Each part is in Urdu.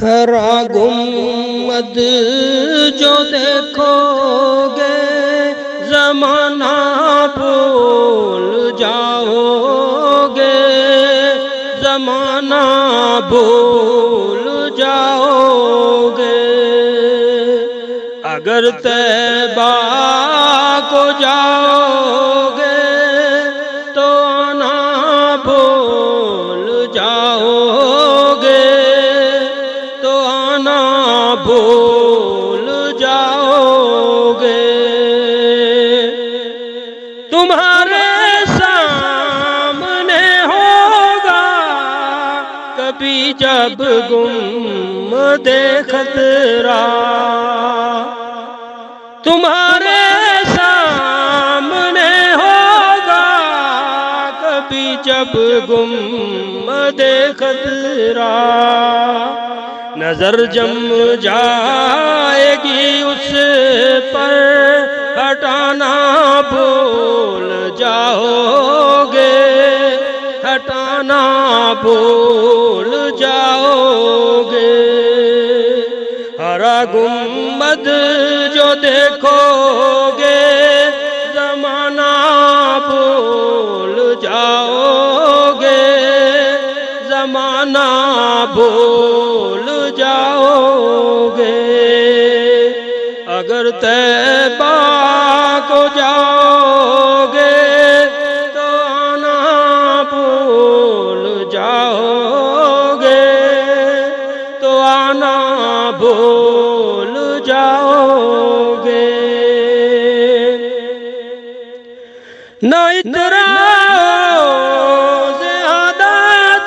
ہرا گنبد جو دیکھو گے زمانہ بھول جاؤ گے، زمانہ بھول جاؤ گے۔ اگر طیبہ کو جاؤ گے تو آنا بھول جاؤ گے، تو آنا بھول جاؤ گے۔ تمہارے سامنے ہوگا کبھی جب گنبد خضرا، تمہارے سامنے ہوگا کبھی جب گنبد خضرا۔ نظر جم جائے گی اس پر، ہٹانا بھول جاؤ گے، ہٹانا بھول جاؤ گے۔ ہرا گنبد جو دیکھو گے زمانہ بھول جاؤ گے، زمانہ بھول جاؤ گے۔ اگر طیبہ کو جاؤ گے تو آنا بھول جاؤ گے، تو آنا بھول جاؤ گے۔ نہ اتراؤ زیادہ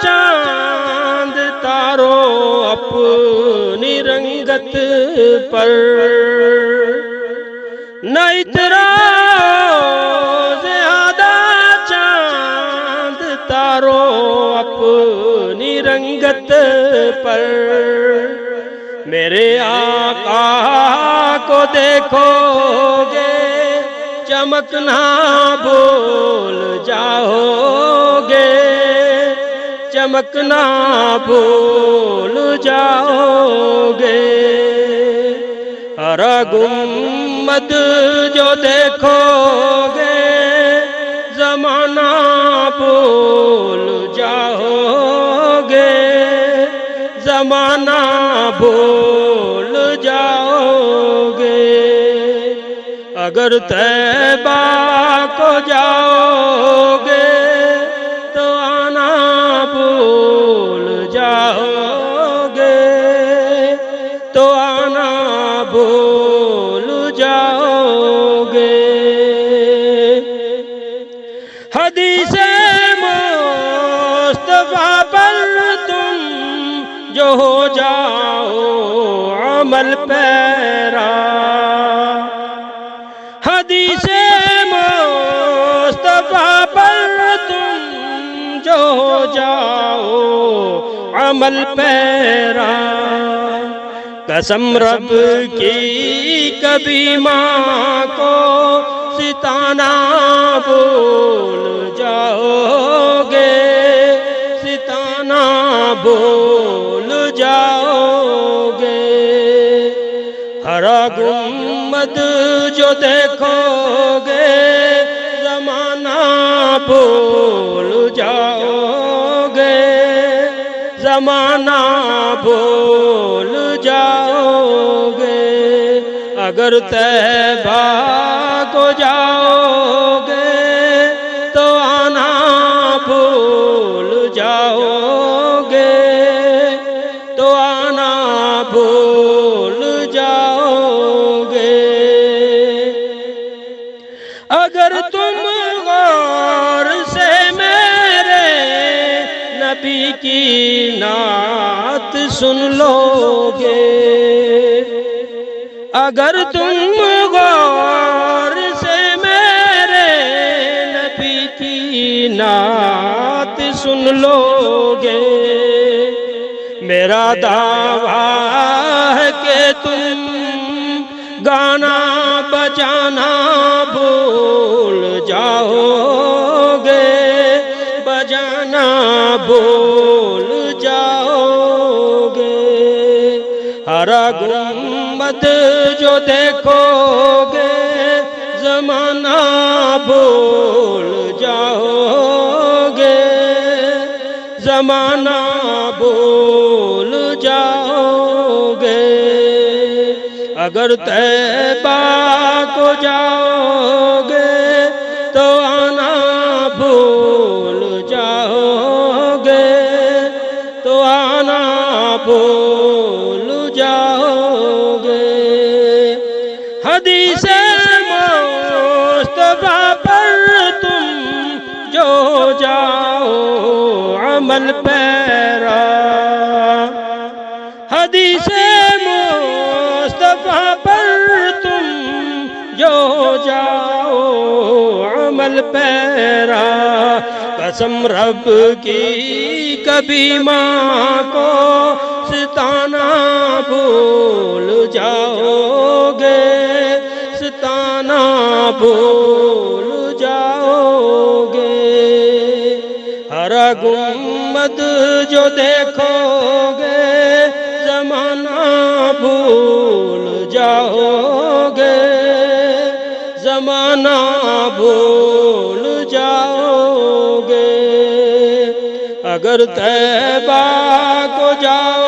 چاند تارو اپنی رنگت پر، نہ اتراؤ زیادہ چاند تارو اپنی رنگت پر۔ میرے آقا کو دیکھو گے چمکنا بھول جاؤ گے، چمکنا بھول جاؤ گے۔ ہرا گنبد جو دیکھو گے زمانہ بھول جاؤ گے، زمانہ بھول جاؤ گے۔ اگر طیبہ کو جاؤ گے تو آنا بھول جاؤ گے، تو آنا بھول جاؤ گے۔ حدیث مصطفیٰ پر تم جو ہو جاؤ عمل پیرا، حدیث مصطفیٰ پر تم جو ہو جاؤ عمل پیرا۔ قسم رب کی کبھی ماں کو ستانا بھول جاؤ گے، ستانا بھول جاؤ گے۔ ہرا گنبد جو دیکھو گے زمانہ بھول جاؤ گے، زمانہ بھول جاؤ گے۔ اگر طیبہ کو جاؤ گے تو آنا بھول جاؤ گے، تو آنا بھول جاؤ گے۔ اگر تم غور سے میرے نبی کی نعت سن لو گے، اگر تم غور سے میرے نبی کی نعت سن لو گے، میرا دعویٰ ہے کہ تم گانا بجانا بھول جاؤ گے، بجانا بھول جاؤ گے۔ ہرا گنبد جو دیکھو گے زمانہ بھول جاؤ گے، زمانہ بھول جاؤ گے۔ اگر طیبہ کو جاؤ گے تو آنا بھول جاؤ گے، تو آنا بھول جاؤ گے۔ حدیث مصطفیٰ پر تم جو جاؤ عمل پیرا، حدیث مصطفیٰ پر تم جو جاؤ عمل پیرا۔ قسم رب کی کبھی ماں کو ستانا بھول جاؤ گے، ستانا بھول جاؤ گے۔ ہرا گنبد جو دیکھو گے زمانہ بھول جاؤ گے، زمانہ بھول جاؤ گے۔ اگر طیبہ کو جاؤ